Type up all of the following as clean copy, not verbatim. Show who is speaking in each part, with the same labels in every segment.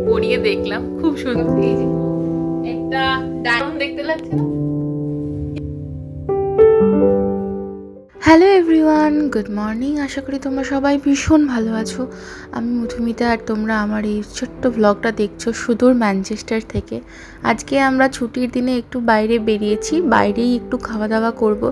Speaker 1: পরিয়ে দেখলাম, খুব সুন্দর। এই যে একটা ডায়মন্ড দেখতে লাগছে না? Hello everyone, good morning. আশা করি তোমরা সবাই ভীষণ ভালো আছো। আমি মধুমিতা, আর তোমরা আমার এই ছোট্ট ব্লগটা দেখছো সুদূর ম্যানচেস্টার থেকে। আজকে আমরা ছুটির দিনে একটু বাইরে বেরিয়েছি, বাইরেই একটু খাওয়া দাওয়া করব।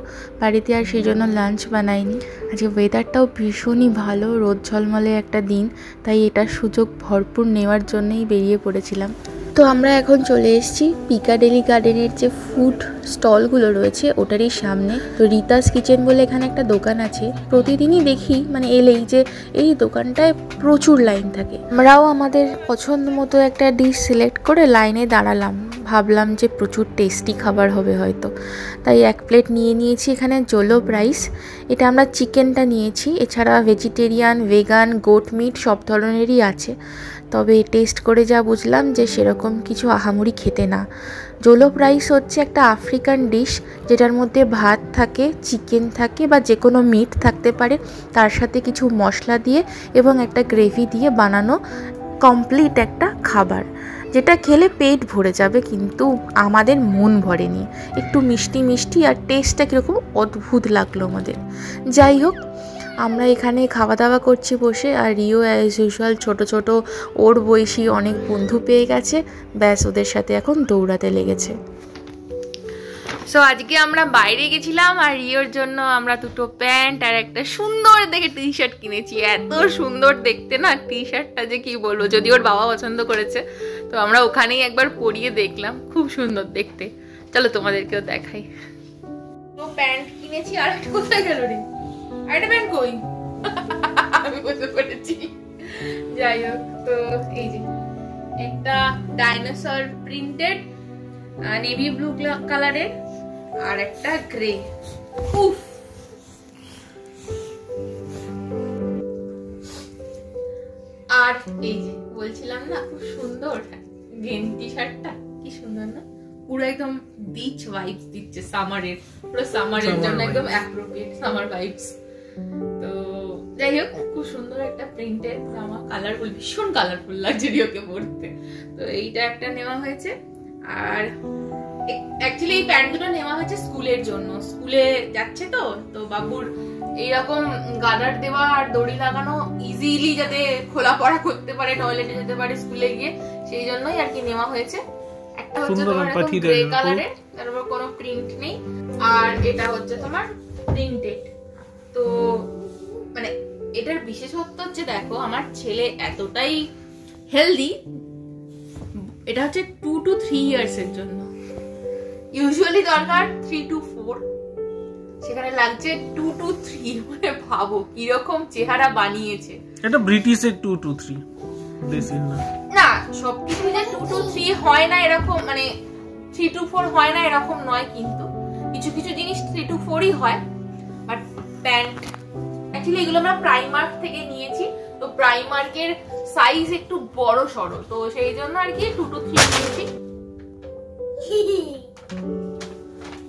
Speaker 1: বাড়িতে আর সেই জন্য লাঞ্চ বানাইনি। আজকে ওয়েদারটাও ভীষণই ভালো, রোদ ঝলমলে একটা দিন, তাই এটার সুযোগ ভরপুর নেওয়ার জন্যই বেরিয়ে পড়েছিলাম। তো আমরা এখন চলে এসেছি পিকাডেলি গার্ডেনের যে ফুড স্টলগুলো রয়েছে ওটারই সামনে। তো রিতাস কিচেন বলে এখানে একটা দোকান আছে, প্রতিদিনই দেখি মানে এলেই যে এই দোকানটায় প্রচুর লাইন থাকে। আমরাও আমাদের পছন্দ মতো একটা ডিশ সিলেক্ট করে লাইনে দাঁড়ালাম, ভাবলাম যে প্রচুর টেস্টি খাবার হবে হয়তো, তাই এক প্লেট নিয়ে নিয়েছি। এখানে জোলোপ রাইস, এটা আমরা চিকেনটা নিয়েছি, এছাড়া ভেজিটেরিয়ান, ভেগান, গোট মিট সব ধরনেরই আছে। তবে টেস্ট করে যা বুঝলাম যে সেরকম কিছু আহামরি খেতে না। জোলোপ রাইস হচ্ছে একটা আফ্রিকান ডিশ, যেটার মধ্যে ভাত থাকে, চিকেন থাকে বা যে কোনো মিট থাকতে পারে, তার সাথে কিছু মশলা দিয়ে এবং একটা গ্রেভি দিয়ে বানানো কমপ্লিট একটা খাবার, যেটা খেলে পেট ভরে যাবে, কিন্তু আমাদের মন ভরেনি। একটু মিষ্টি মিষ্টি আর টেস্টটা কীরকম অদ্ভুত লাগলো আমাদের। যাই হোক, আমরা এখানে খাওয়া দাওয়া করছি বসে, আর রিও অ্যাজ ইউজুয়াল ছোটো ছোটো ওর বয়সী অনেক বন্ধু পেয়ে গেছে, ব্যাস ওদের সাথে এখন দৌড়াতে লেগেছে। সো আজকে আমরা বাইরে গেছিলাম, আর রিওর জন্য আমরা দুটো প্যান্ট আর একটা সুন্দর দেখে টি শার্ট কিনেছি। এত সুন্দর দেখতে না টি শার্টটা, যে কি বলবো, যদি ওর বাবা পছন্দ করেছে। তো আমরা ওখানেই একবার পরিয়ে দেখলাম, খুব সুন্দর দেখতে। চলো তোমাদেরকেও দেখাই। তো প্যান্ট কিনেছি, আর একটা কোথায় গেল রে? আরেকটা প্যান্ট কই? আমি বুঝতে পেরেছি। যাই হোক, তো এই যে একটা ডাইনোসর প্রিন্টেড নেভি ব্লু কালারের, আর একটা গ্রে। উফ, আর এই যে বলছিলাম না খুব সুন্দর টি শার্টটা, কি সুন্দর না? পুরো একদম বিচ ভাইবস দিচ্ছে, সামারের, পুরো সামারের জন্য একদম অ্যাপ্রোপ্রিয়েট সামার ভাইবস। তো যাই হোক, খুব সুন্দর একটা প্রিন্টেড জামা, কালারফুল, ভীষণ কালারফুল লাগছে রিওকে পরতে। তো এইটা একটা নেওয়া হয়েছে। আর অ্যাকচুয়ালি এই প্যান্ট দুটো নেওয়া হয়েছে স্কুলের জন্য, স্কুলে যাচ্ছে তো, তো বাবুর এইরকম গার্ডার দেওয়া আর দড়ি লাগানো ইজিলি যাতে খোলা পড়া করতে পারে, টয়লেটে যেতে পারে স্কুলে গিয়ে, সেই জন্যই আর কি নেওয়া হয়েছে। একটা হচ্ছে তোমার গ্রে কালারের, তার উপর কোনো প্রিন্ট নেই, আর এটা হচ্ছে তোমার প্রিন্টেড। তো মানে এটার বিশেষত্ব হচ্ছে, দেখো আমার ছেলে এতটাই হেলদি, এটা হচ্ছে 2 to 3 ইয়ার্স এর জন্য। ইউজুয়ালি দরকার 3 to 4, সেখানে লাগছে 2 to 3। মানে ভাবো কিরকম চেহারা বানিয়েছে।
Speaker 2: এটা ব্রিটিশের 2 to 3, দেশের না।
Speaker 1: না, সবকিছু যে 2 to 3 হয় না এরকম, মানে 3 to 4 হয় না এরকম নয়, কিন্তু কিছু কিছু জিনিস 3 to 4ই হয়। বাট প্যান্ট অ্যাকচুয়ালি এগুলো আমরা প্রাইমার্ক থেকে নিয়েছি, তো প্রাইমার্কের সাইজ একটু বড় সড়ো, তো সেই জন্য আর কি 2 to 3 নিয়েছি।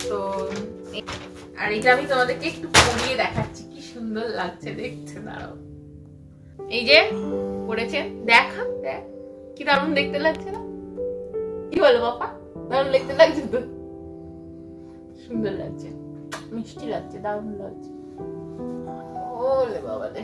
Speaker 1: তো আর এটা আমি তোমাদেরকে একটু পরিয়ে দেখাচ্ছি, কি সুন্দর লাগছে দেখতে। দাঁড়াও, এই যে পড়েছে, দেখা দেখ কি দারুণ দেখতে লাগছে না? কি বলো বাবা, দারুণ দেখতে লাগছে তো? সুন্দর লাগছে, মিষ্টি লাগছে, দারুণ লাগছে। ওলে বাবা রে।